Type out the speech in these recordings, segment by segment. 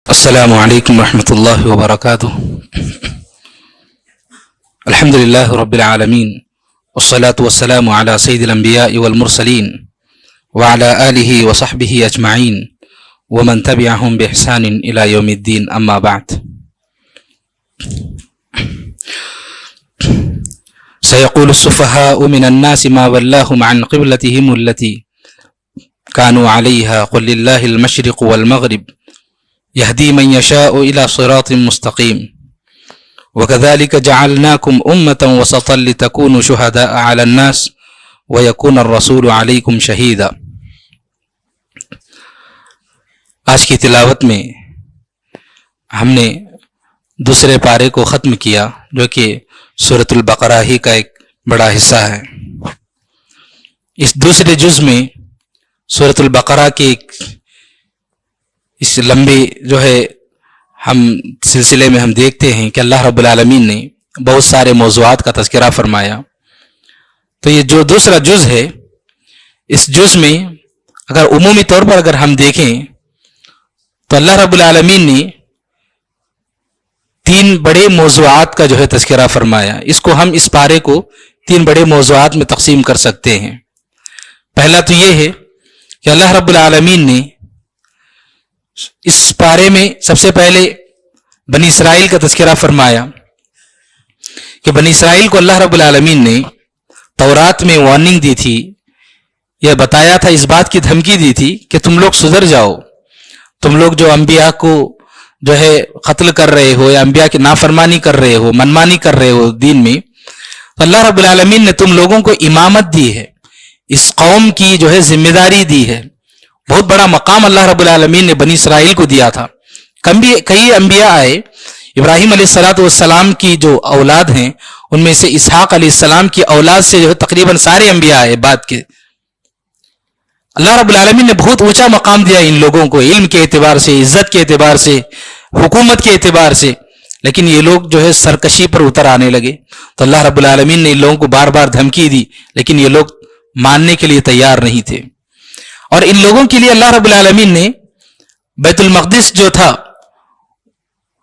السلام علیکم ورحمۃ اللہ وبرکاتہ۔ الحمد للہ رب العالمین والصلاة والسلام علی سید الانبیاء والمرسلین وعلی آلہ وصحبہ اجمعین ومن تبعہم بإحسان الی یوم الدین، اما بعد۔ سیقول السفہاء من الناس ما ولاہم عن قبلتہم التی كانوا علیہا قل للہ المشرق والمغرب يهدي من يشاء إلى صراط مستقيم وكذلك جعلناكم أمة وسطا لتكونوا شهداء على الناس ويكون الرسول عليكم شهيدا۔ آج کی تلاوت میں ہم نے دوسرے پارے کو ختم کیا، جو کہ سورۃ البقرہ ہی کا ایک بڑا حصہ ہے۔ اس دوسرے جز میں سورۃ البقرہ کے اس لمبے ہم سلسلے میں ہم دیکھتے ہیں کہ اللہ رب العالمین نے بہت سارے موضوعات کا تذکرہ فرمایا۔ تو یہ جو دوسرا جز ہے، اس جز میں اگر عمومی طور پر اگر ہم دیکھیں تو اللہ رب العالمین نے 3 بڑے موضوعات کا تذکرہ فرمایا۔ اس کو ہم اس پارے کو 3 بڑے موضوعات میں تقسیم کر سکتے ہیں۔ پہلا تو یہ ہے کہ اللہ رب العالمین نے اس پارے میں سب سے پہلے بنی اسرائیل کا تذکرہ فرمایا کہ بنی اسرائیل کو اللہ رب العالمین نے تورات میں وارننگ دی تھی، یہ بتایا تھا، اس بات کی دھمکی دی تھی کہ تم لوگ سدھر جاؤ، تم لوگ جو انبیاء کو قتل کر رہے ہو یا انبیاء کی نافرمانی کر رہے ہو، منمانی کر رہے ہو دین میں، تو اللہ رب العالمین نے تم لوگوں کو امامت دی ہے، اس قوم کی ذمہ داری دی ہے۔ بہت بڑا مقام اللہ رب العالمین نے بنی اسرائیل کو دیا تھا۔ کئی انبیاء آئے، ابراہیم علیہ السلام کی جو اولاد ہیں ان میں سے اسحاق علیہ السلام کی اولاد سے تقریباً سارے انبیاء آئے بعد کے۔ اللہ رب العالمین نے بہت اونچا مقام دیا ان لوگوں کو، علم کے اعتبار سے، عزت کے اعتبار سے، حکومت کے اعتبار سے، لیکن یہ لوگ سرکشی پر اتر آنے لگے تو اللہ رب العالمین نے ان لوگوں کو بار بار دھمکی دی، لیکن یہ لوگ ماننے کے لیے تیار نہیں تھے۔ اور ان لوگوں کے لیے اللہ رب العالمین نے بیت المقدس تھا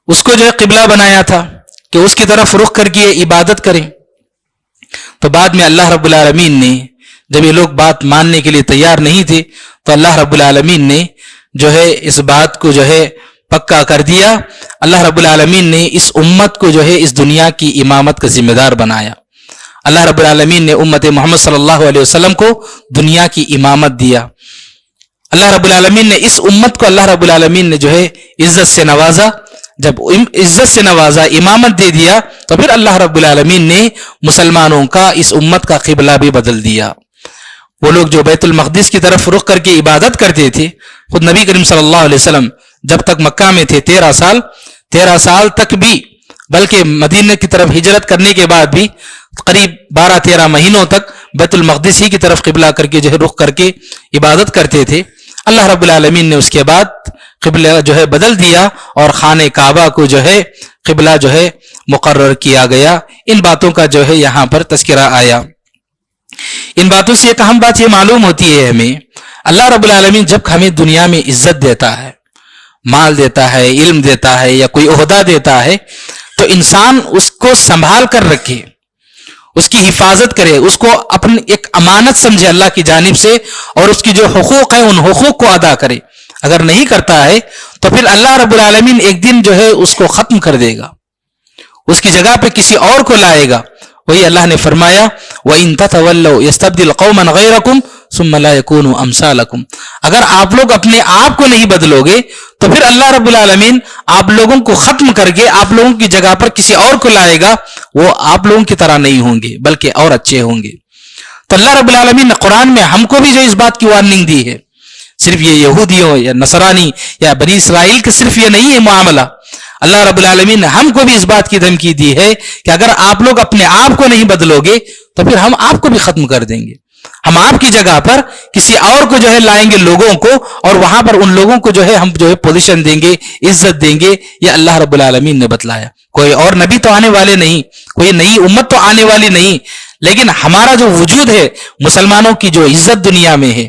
اس کو قبلہ بنایا تھا کہ اس کی طرف رخ کر کے عبادت کریں۔ تو بعد میں اللہ رب العالمین نے جب یہ لوگ بات ماننے کے لیے تیار نہیں تھے تو اللہ رب العالمین نے اس بات کو پکا کر دیا۔ اللہ رب العالمین نے اس امت کو اس دنیا کی امامت کا ذمہ دار بنایا۔ اللہ رب العالمین نے امت محمد صلی اللہ علیہ وسلم کو دنیا کی امامت دیا۔ اللہ رب العالمین نے اس امت کو اللہ رب العالمین نے عزت سے نوازا۔ جب عزت سے نوازا، امامت دے دیا، تو پھر اللہ رب العالمین نے مسلمانوں کا، اس امت کا قبلہ بھی بدل دیا۔ وہ لوگ جو بیت المقدس کی طرف رخ کر کے عبادت کرتے تھے، خود نبی کریم صلی اللہ علیہ وسلم جب تک مکہ میں تھے 13 سال تک بھی، بلکہ مدینہ کی طرف ہجرت کرنے کے بعد بھی قریب 12-13 مہینوں تک بیت المقدس ہی کی طرف قبلہ کر کے رخ کر کے عبادت کرتے تھے۔ اللہ رب العالمین نے اس کے بعد قبلہ بدل دیا اور خانہ کعبہ کو قبلہ مقرر کیا گیا۔ ان باتوں کا یہاں پر تذکرہ آیا۔ ان باتوں سے ایک اہم بات یہ معلوم ہوتی ہے ہمیں، اللہ رب العالمین جب ہمیں دنیا میں عزت دیتا ہے، مال دیتا ہے، علم دیتا ہے یا کوئی عہدہ دیتا ہے، تو انسان اس کو سنبھال کر رکھے، اس کی حفاظت کرے، اس کو اپنی ایک امانت سمجھے اللہ کی جانب سے، اور اس کی جو حقوق ہیں ان حقوق کو ادا کرے۔ اگر نہیں کرتا ہے تو پھر اللہ رب العالمین ایک دن اس کو ختم کر دے گا، اس کی جگہ پہ کسی اور کو لائے گا۔ وہی اللہ نے فرمایا وَإِن تَتَوَلَّوْا يَسْتَبْدِلْ قَوْمًا غَيْرَكُمْ ثُمَّ لَا يَكُونُوا أَمْثَالَكُمْ۔ اگر آپ لوگ اپنے آپ کو نہیں بدلو گے تو پھر اللہ رب العالمین آپ لوگوں کو ختم کر کے آپ لوگوں کی جگہ پر کسی اور کو لائے گا، وہ آپ لوگوں کی طرح نہیں ہوں گے بلکہ اور اچھے ہوں گے۔ تو اللہ رب العالمین نے قرآن میں ہم کو بھی اس بات کی وارننگ دی ہے۔ صرف یہ یہودیوں یا نصرانی یا بنی اسرائیل کے صرف یہ نہیں ہے معاملہ، اللہ رب العالمین نے ہم کو بھی اس بات کی دھمکی دی ہے کہ اگر آپ لوگ اپنے آپ کو نہیں بدلو گے تو پھر ہم آپ کو بھی ختم کر دیں گے۔ ہم آپ کی جگہ پر کسی اور کو لائیں گے لوگوں کو، اور وہاں پر ان لوگوں کو ہم پوزیشن دیں گے، عزت دیں گے۔ یہ اللہ رب العالمین نے بتلایا۔ کوئی اور نبی تو آنے والے نہیں، کوئی نئی امت تو آنے والی نہیں، لیکن ہمارا جو وجود ہے، مسلمانوں کی جو عزت دنیا میں ہے،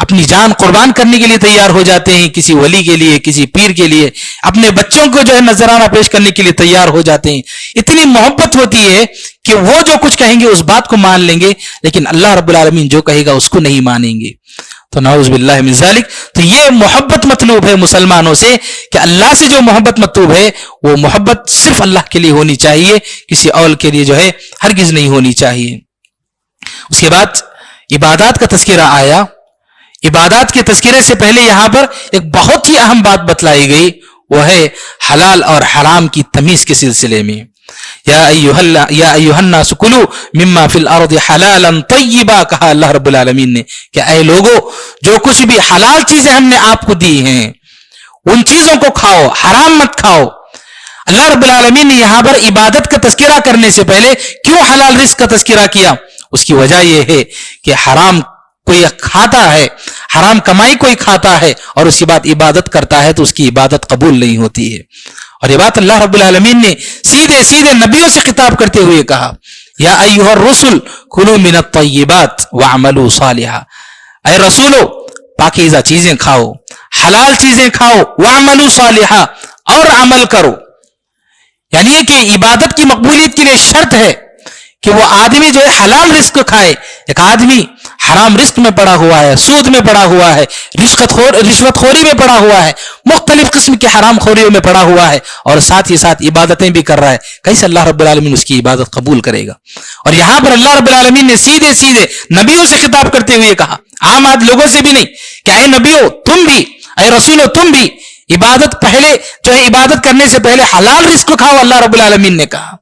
اپنی جان قربان کرنے کے لیے تیار ہو جاتے ہیں، کسی ولی کے لیے، کسی پیر کے لیے، اپنے بچوں کو جو ہے نذرانہ پیش کرنے کے لیے تیار ہو جاتے ہیں. اتنی محبت ہوتی ہے کہ وہ جو کچھ کہیں گے اس بات کو مان لیں گے، لیکن اللہ رب العالمین جو کہے گا اس کو نہیں مانیں گے. تو نعوذ باللہ من ذالک. تو یہ محبت مطلوب ہے مسلمانوں سے کہ اللہ سے جو محبت مطلوب ہے وہ محبت صرف اللہ کے لیے ہونی چاہیے، کسی اور کے لیے جو ہے ہرگز نہیں ہونی چاہیے. اس کے بعد عبادات کا تذکرہ آیا. عبادات کے تذکرے سے پہلے یہاں پر ایک بہت ہی اہم بات بتلائی گئی، وہ ہے حلال اور حرام کی تمیز کے سلسلے میں. یا ایھا الناس کلوا مما فی الارض حلالا طیبا، کہا اللہ رب العالمین نے کہ اے لوگو، جو کچھ بھی حلال چیزیں ہم نے آپ کو دی ہیں ان چیزوں کو کھاؤ، حرام مت کھاؤ. اللہ رب العالمین نے یہاں پر عبادت کا تذکرہ کرنے سے پہلے کیوں حلال رزق کا تذکرہ کیا؟ اس کی وجہ یہ ہے کہ حرام کوئی کھاتا ہے، حرام کمائی کوئی کھاتا ہے اور اس کے بعد عبادت کرتا ہے تو اس کی عبادت قبول نہیں ہوتی ہے. اور یہ بات اللہ رب العالمین نے سیدھے سیدھے نبیوں سے خطاب کرتے ہوئے کہا، یا ایھا الرسل کلوا من الطیبات واعملوا صالحا، اے رسولو پاکیزہ چیزیں کھاؤ، حلال چیزیں کھاؤ، واعملوا صالحا، اور عمل کرو. یعنی کہ عبادت کی مقبولیت کے لیے شرط ہے کہ وہ آدمی جو ہے حلال رزق کھائے. ایک آدمی حرام رزق میں پڑا ہوا ہے، سود میں پڑا ہوا ہے، رشوت خوری میں پڑا ہوا ہے، مختلف قسم کے حرام خوریوں میں پڑا ہوا ہے اور ساتھ ہی ساتھ عبادتیں بھی کر رہا ہے، کیسے اللہ رب العالمین اس کی عبادت قبول کرے گا؟ اور یہاں پر اللہ رب العالمین نے سیدھے سیدھے نبیوں سے خطاب کرتے ہوئے کہا، عام لوگوں سے بھی نہیں، کہ اے نبیوں تم بھی، اے رسولوں تم بھی عبادت پہلے جو ہے عبادت کرنے سے پہلے حلال رزق کھاؤ، اللہ رب العالمین نے کہا.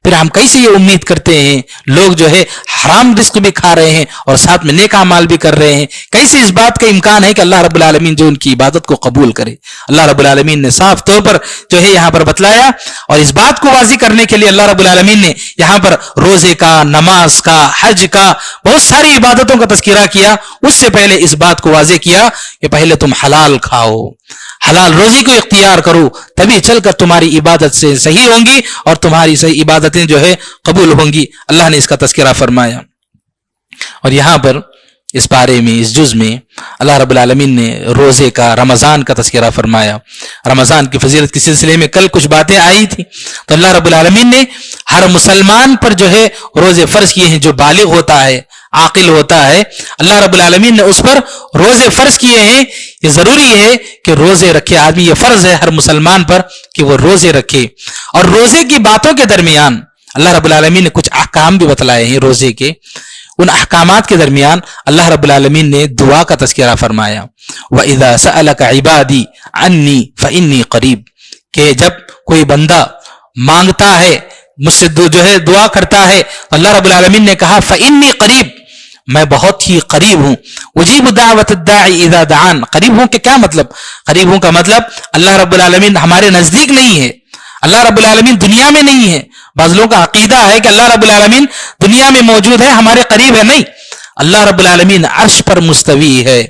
پھر ہم کیسے یہ امید کرتے ہیں لوگ جو ہے حرام رزق بھی کھا رہے ہیں اور ساتھ میں نیک اعمال بھی کر رہے ہیں؟ کیسے اس بات کا امکان ہے کہ اللہ رب العالمین جو ان کی عبادت کو قبول کرے؟ اللہ رب العالمین نے صاف طور پر جو ہے یہاں پر بتلایا، اور اس بات کو واضح کرنے کے لیے اللہ رب العالمین نے یہاں پر روزے کا، نماز کا، حج کا، بہت ساری عبادتوں کا تذکرہ کیا. اس سے پہلے اس بات کو واضح کیا کہ پہلے تم حلال کھاؤ، حلال روزی کو اختیار کرو، تبھی چل کر تمہاری عبادت سے صحیح ہوں گی اور تمہاری صحیح عبادتیں جو ہے قبول ہوں گی. اللہ نے اس کا تذکرہ فرمایا. اور یہاں پر اس بارے میں، اس جز میں اللہ رب العالمین نے روزے کا، رمضان کا تذکرہ فرمایا. رمضان کی فضیلت کے سلسلے میں کل کچھ باتیں آئی تھی، تو اللہ رب العالمین نے ہر مسلمان پر جو ہے روزے فرض کیے ہیں، جو بالغ ہوتا ہے، عاقل ہوتا ہے، اللہ رب العالمین نے اس پر روزے فرض کیے ہیں. یہ ضروری ہے کہ روزے رکھے آدمی، یہ فرض ہے ہر مسلمان پر کہ وہ روزے رکھے. اور روزے کی باتوں کے درمیان اللہ رب العالمین نے کچھ احکام بھی بتلائے ہیں روزے کے. ان احکامات کے درمیان اللہ رب العالمین نے دعا کا تذکرہ فرمایا، وَإِذَا سَأَلَكَ عِبَادِي عَنِّي فَإِنِّي قَرِيب، کہ جب کوئی بندہ مانگتا ہے مجھ سے جو ہے دعا کرتا ہے، اللہ رب العالمین نے کہا فَإِنِّي قَرِيب، میں بہت ہی قریب ہوں. اجیب دعوت الداعی اذا دعان، قریب ہوں کہ کیا مطلب؟ قریب ہوں کا مطلب اللہ رب العالمین ہمارے نزدیک نہیں ہے، اللہ رب العالمین دنیا میں نہیں ہے. بعض لوگوں کا عقیدہ ہے کہ اللہ رب العالمین دنیا میں موجود ہے، ہمارے قریب ہے. نہیں، اللہ رب العالمین عرش پر مستوی ہے،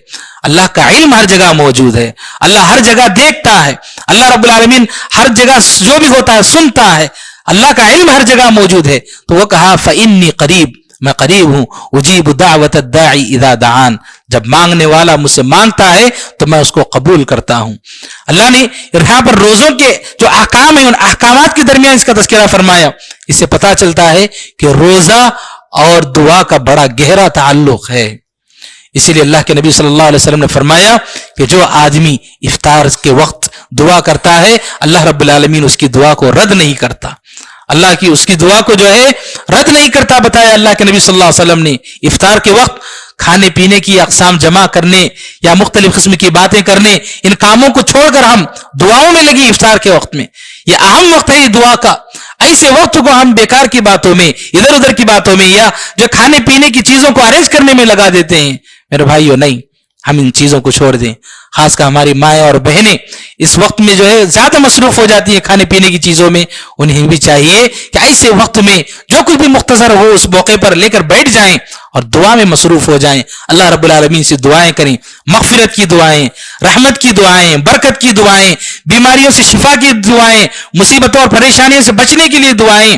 اللہ کا علم ہر جگہ موجود ہے، اللہ ہر جگہ دیکھتا ہے، اللہ رب العالمین ہر جگہ جو بھی ہوتا ہے سنتا ہے، اللہ کا علم ہر جگہ موجود ہے. تو وہ کہا فإنی قریب، میں قریب ہوں. اجیب دعوت الداعی اذا دعان، جب مانگنے والا مجھ سے مانگتا ہے تو میں اس کو قبول کرتا ہوں. اللہ نے یہاں پر روزوں کے جو احکام ہیں ان احکامات کے درمیان اس کا تذکرہ فرمایا. اس سے پتہ چلتا ہے کہ روزہ اور دعا کا بڑا گہرا تعلق ہے. اسی لیے اللہ کے نبی صلی اللہ علیہ وسلم نے فرمایا کہ جو آدمی افطار کے وقت دعا کرتا ہے اللہ رب العالمین اس کی دعا کو رد نہیں کرتا، اللہ کی اس کی دعا کو جو ہے رد نہیں کرتا. بتایا اللہ کے نبی صلی اللہ علیہ وسلم نے افطار کے وقت کھانے پینے کی اقسام جمع کرنے یا مختلف قسم کی باتیں کرنے، ان کاموں کو چھوڑ کر ہم دعاؤں میں لگی افطار کے وقت میں. یہ اہم وقت ہے یہ دعا کا. ایسے وقت کو ہم بیکار کی باتوں میں، ادھر ادھر کی باتوں میں یا جو کھانے پینے کی چیزوں کو ارینج کرنے میں لگا دیتے ہیں. میرے بھائیو نہیں، ہم ان چیزوں کو چھوڑ دیں. خاص کر ہماری مائیں اور بہنیں اس وقت میں جو ہے زیادہ مصروف ہو جاتی ہیں کھانے پینے کی چیزوں میں. انہیں بھی چاہیے کہ ایسے وقت میں جو کچھ بھی مختصر ہو اس موقع پر لے کر بیٹھ جائیں اور دعا میں مصروف ہو جائیں. اللہ رب العالمین سے دعائیں کریں، مغفرت کی دعائیں، رحمت کی دعائیں، برکت کی دعائیں، بیماریوں سے شفا کی دعائیں، مصیبتوں اور پریشانیوں سے بچنے کے لیے دعائیں،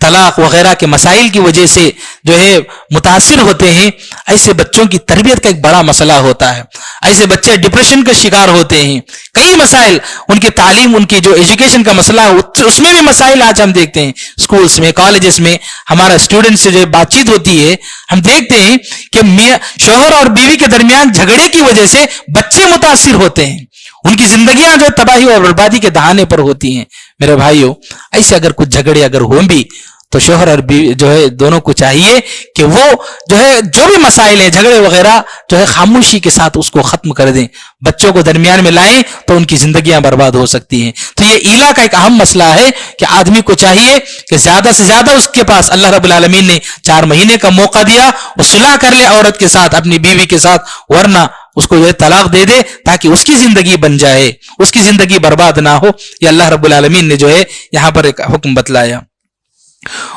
طلاق وغیرہ کے مسائل کی وجہ سے جو ہے متاثر ہوتے ہیں، ایسے بچوں کی تربیت کا ایک بڑا مسئلہ ہوتا ہے. ایسے بچے ڈپریشن کا شکار ہوتے ہیں. کئی مسائل، ان کی تعلیم، ان کی جو ایجوکیشن کا مسئلہ ہے اس میں بھی مسائل آج ہم دیکھتے ہیں. اسکولز میں، کالجز میں ہمارا اسٹوڈنٹ سے جو بات چیت ہوتی ہے، ہم دیکھتے ہیں کہ شوہر اور بیوی کے درمیان جھگڑے کی وجہ سے بچے متاثر ہوتے ہیں، ان کی زندگیاں جو تباہی اور بربادی کے دہانے پر ہوتی ہیں. میرے بھائیوں، ایسے اگر کچھ جھگڑے اگر ہوں بھی تو شوہر اور بیوی جو ہے دونوں کو چاہیے کہ وہ جو ہے جو بھی مسائل ہیں، جھگڑے وغیرہ جو ہے خاموشی کے ساتھ اس کو ختم کر دیں. بچوں کو درمیان میں لائیں تو ان کی زندگیاں برباد ہو سکتی ہیں. تو یہ ایلا کا ایک اہم مسئلہ ہے کہ آدمی کو چاہیے کہ زیادہ سے زیادہ اس کے پاس اللہ رب العالمین نے 4 مہینے کا موقع دیا، وہ صلح کر لے عورت کے ساتھ، اپنی بیوی کے ساتھ، ورنہ اس کو یہ طلاق دے دے تاکہ اس کی زندگی بن جائے، اس کی زندگی برباد نہ ہو. یہ اللہ رب العالمین نے جو ہے یہاں پر ایک حکم بتلایا.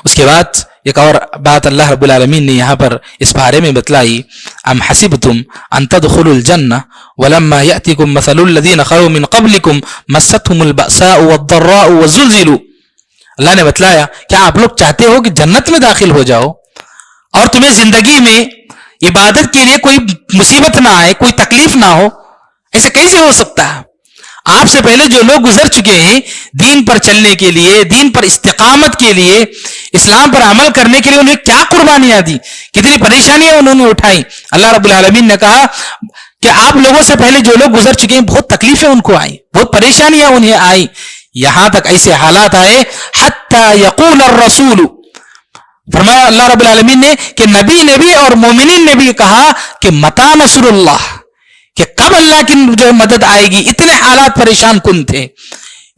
اس کے بعد ایک اور بات اللہ رب العالمین نے یہاں پر اس بارے میں بتلائی، ام حسبتم ان تدخلوا الجنہ ولما یأتکم مثل الذین خلوا من قبلکم مستهم البأساء والضراء والزلزلوا. اللہ نے بتلایا کیا آپ لوگ چاہتے ہو کہ جنت میں داخل ہو جاؤ اور تمہیں زندگی میں عبادت کے لیے کوئی مصیبت نہ آئے، کوئی تکلیف نہ ہو؟ ایسے کیسے ہو سکتا ہے؟ آپ سے پہلے جو لوگ گزر چکے ہیں دین پر چلنے کے لیے، دین پر استقامت کے لیے، اسلام پر عمل کرنے کے لیے انہیں کیا قربانیاں دی، کتنی پریشانیاں انہوں نے اٹھائیں. اللہ رب العالمین نے کہا کہ آپ لوگوں سے پہلے جو لوگ گزر چکے ہیں بہت تکلیفیں ان کو آئیں، بہت پریشانیاں انہیں آئیں، یہاں تک ایسے حالات آئے حتی یقول الرسول. فرمایا اللہ رب العالمین نے کہ نبی نے بھی اور مومنین نے بھی کہا کہ متی نصر اللہ، کہ کب اللہ کی جو مدد آئے گی. اتنے حالات پریشان کن تھے،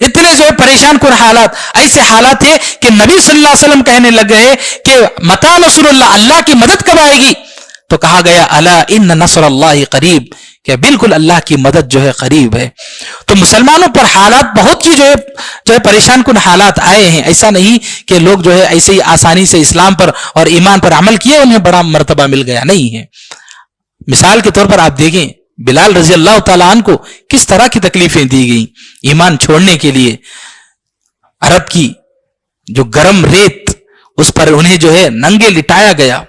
اتنے جو پریشان کن حالات، ایسے حالات تھے کہ نبی صلی اللہ علیہ وسلم کہنے لگ گئے کہ متی نصر اللہ، اللہ کی مدد کب آئے گی؟ تو کہا گیا الا ان نصر اللہ قریب، کہ بالکل اللہ کی مدد جو ہے قریب ہے. تو مسلمانوں پر حالات بہت کی جو ہے پریشان کن حالات آئے ہیں. ایسا نہیں کہ لوگ جو ہے ایسے ہی آسانی سے اسلام پر اور ایمان پر عمل کیے انہیں بڑا مرتبہ مل گیا، نہیں ہے. مثال کے طور پر آپ دیکھیں بلال رضی اللہ تعالیٰ عنہ کو کس طرح کی تکلیفیں دی گئیں ایمان چھوڑنے کے لیے. عرب کی جو گرم ریت، اس پر انہیں جو ہے ننگے لٹایا گیا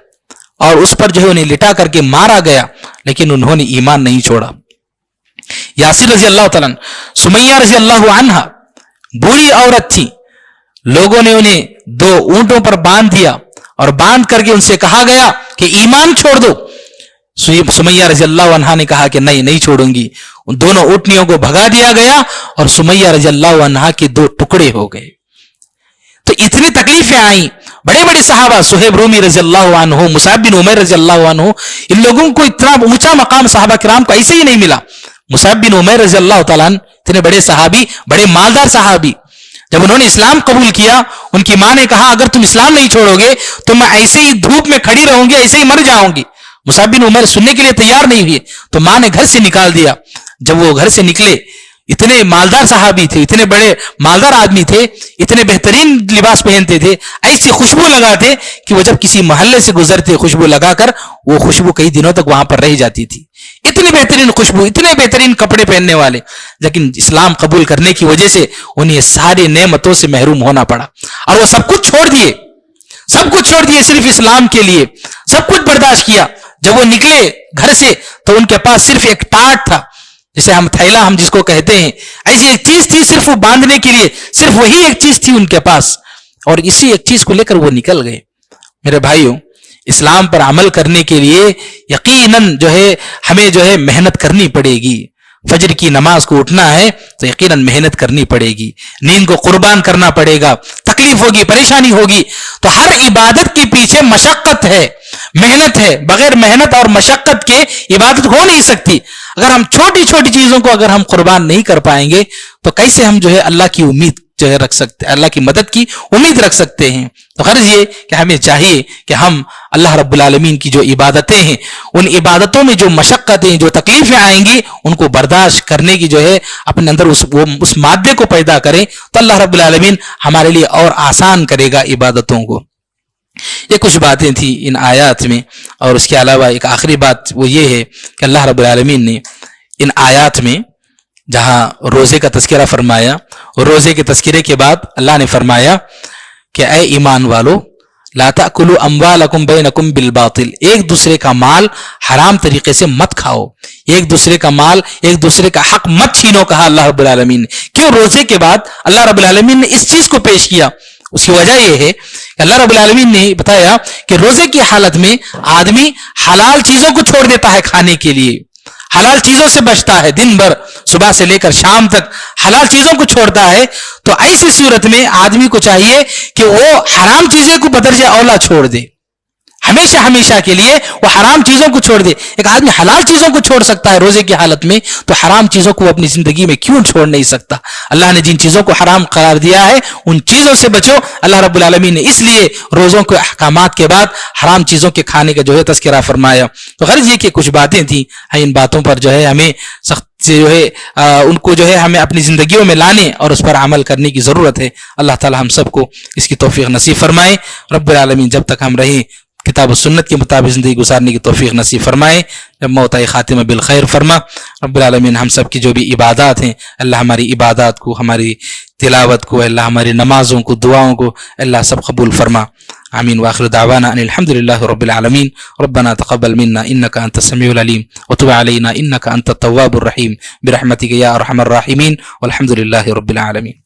اور اس پر جو ہے انہیں لٹا کر کے مارا گیا، لیکن انہوں نے ایمان نہیں چھوڑا. یاسر رضی اللہ تعالیٰ عنہ، سمیہ رضی اللہ عنہ بوڑھی عورت تھی، لوگوں نے انہیں 2 اونٹوں پر باندھ دیا اور باندھ کر کے ان سے کہا گیا کہ ایمان چھوڑ دو. سمیہ رضی اللہ عنہ نے کہا کہ نہیں چھوڑوں گی. ان دونوں اونٹنیوں کو بھگا دیا گیا اور سمیہ رضی اللہ عنہ کے 2 ٹکڑے ہو گئے. تو اتنی تکلیفیں آئیں. بڑے بڑے صحابہ، صہیب رومی رضی اللہ عنہ، مصعب بن عمیر رضی اللہ عنہ، ان لوگوں کو اتنا اونچا مقام صحابہ کرام کو ایسے ہی نہیں ملا. مصعب بن عمیر رضی اللہ تعالیٰ عنہ اتنے بڑے صحابی، بڑے مالدار صحابی، جب انہوں نے اسلام قبول کیا ان کی ماں نے کہا اگر تم اسلام نہیں چھوڑو گے تو میں ایسے ہی دھوپ میں کھڑی رہوں گی، ایسے ہی مر جاؤں گی. مصعب بن عمیر سننے کے لیے تیار نہیں ہوئے تو ماں نے گھر سے نکال دیا. جب وہ گھر سے نکلے، اتنے مالدار صحابی تھے، اتنے بڑے مالدار آدمی تھے، اتنے بہترین لباس پہنتے تھے، ایسی خوشبو لگاتے کہ وہ جب کسی محلے سے گزرتے خوشبو لگا کر وہ خوشبو کئی دنوں تک وہاں پر رہ جاتی تھی. اتنی بہترین خوشبو، اتنے بہترین کپڑے پہننے والے، لیکن اسلام قبول کرنے کی وجہ سے انہیں ساری نعمتوں سے محروم ہونا پڑا اور وہ سب کچھ چھوڑ دیے، سب کچھ چھوڑ دیے صرف اسلام کے لیے، سب کچھ برداشت کیا. جب وہ نکلے گھر سے تو ان کے پاس صرف ایک ٹاٹ تھا، جسے ہم تھیلا ہم جس کو کہتے ہیں، ایسی ایک چیز تھی صرف وہ باندھنے کے لیے، صرف وہی ایک چیز تھی ان کے پاس، اور اسی ایک چیز کو لے کر وہ نکل گئے. میرے بھائیوں، اسلام پر عمل کرنے کے لیے یقیناً جو ہے ہمیں جو ہے محنت کرنی پڑے گی. فجر کی نماز کو اٹھنا ہے تو یقیناً محنت کرنی پڑے گی، نیند کو قربان کرنا پڑے گا، تکلیف ہوگی، پریشانی ہوگی. تو ہر عبادت کے پیچھے مشقت ہے، محنت ہے. بغیر محنت اور مشقت کے عبادت ہو نہیں سکتی. اگر ہم چھوٹی چھوٹی چیزوں کو اگر ہم قربان نہیں کر پائیں گے تو کیسے ہم جو ہے اللہ کی امید جو ہے رکھ سکتے، اللہ کی مدد کی امید رکھ سکتے ہیں. تو غرض یہ کہ ہمیں چاہیے کہ ہم اللہ رب العالمین کی جو عبادتیں ہیں، ان عبادتوں میں جو مشقتیں، جو تکلیفیں آئیں گی، ان کو برداشت کرنے کی جو ہے اپنے اندر اس مادے کو پیدا کریں تو اللہ رب العالمین ہمارے لیے اور آسان کرے گا عبادتوں کو. یہ کچھ باتیں تھیں ان آیات میں، اور اس کے علاوہ ایک آخری بات وہ یہ ہے کہ اللہ رب العالمین نے ان آیات میں جہاں روزے کا تذکرہ فرمایا، روزے کے تذکرے کے بعد اللہ نے فرمایا کہ اے ایمان والو لا تأکلوا اموالکم بینکم بالباطل، ایک دوسرے کا مال حرام طریقے سے مت کھاؤ، ایک دوسرے کا مال، ایک دوسرے کا حق مت چھینو، کہا اللہ رب العالمین نے۔ کیوں روزے کے بعد اللہ رب العالمین نے اس چیز کو پیش کیا؟ اس کی وجہ یہ ہے کہ اللہ رب العالمین نے بتایا کہ روزے کی حالت میں آدمی حلال چیزوں کو چھوڑ دیتا ہے کھانے کے لیے، حلال چیزوں سے بچتا ہے، دن بھر صبح سے لے کر شام تک حلال چیزوں کو چھوڑتا ہے۔ تو ایسی صورت میں آدمی کو چاہیے کہ وہ حرام چیزیں کو بدرجہ اولا چھوڑ دے، ہمیشہ ہمیشہ کے لیے وہ حرام چیزوں کو چھوڑ دے۔ ایک آدمی حلال چیزوں کو چھوڑ سکتا ہے روزے کی حالت میں، تو حرام چیزوں کو اپنی زندگی میں کیوں چھوڑ نہیں سکتا؟ اللہ نے جن چیزوں کو حرام قرار دیا ہے ان چیزوں سے بچو۔ اللہ رب العالمین نے اس لیے روزوں کے احکامات کے بعد حرام چیزوں کے کھانے کا جو ہے تذکرہ فرمایا۔ تو غرض یہ کہ کچھ باتیں تھیں، ان باتوں پر جو ہے ہمیں سخت سے جو ہے ان کو جو ہے ہمیں اپنی زندگیوں میں لانے اور اس پر عمل کرنے کی ضرورت ہے۔ اللہ تعالی ہم سب کو اس کی توفیق نصیب فرمائے۔ رب العالمین جب تک ہم رہیں کتاب و سنت کے مطابق زندگی گزارنے کی توفیق نصیب فرمائے، جب موت آئے خاتمہ بالخیر فرما۔ رب العالمین ہم سب کی جو بھی عبادات ہیں اللہ ہماری عبادات کو، ہماری تلاوت کو، اللہ ہماری نمازوں کو، دعاؤں کو اللہ سب قبول فرما۔ آمین۔ واخر دعوانا ان الحمد للہ رب العالمین۔ ربنا تقبل منا انک انت السمیع العلیم وتب علینا انک انت التواب الرحیم برحمتک یا ارحم الراحمین والحمد للہ رب العالمین۔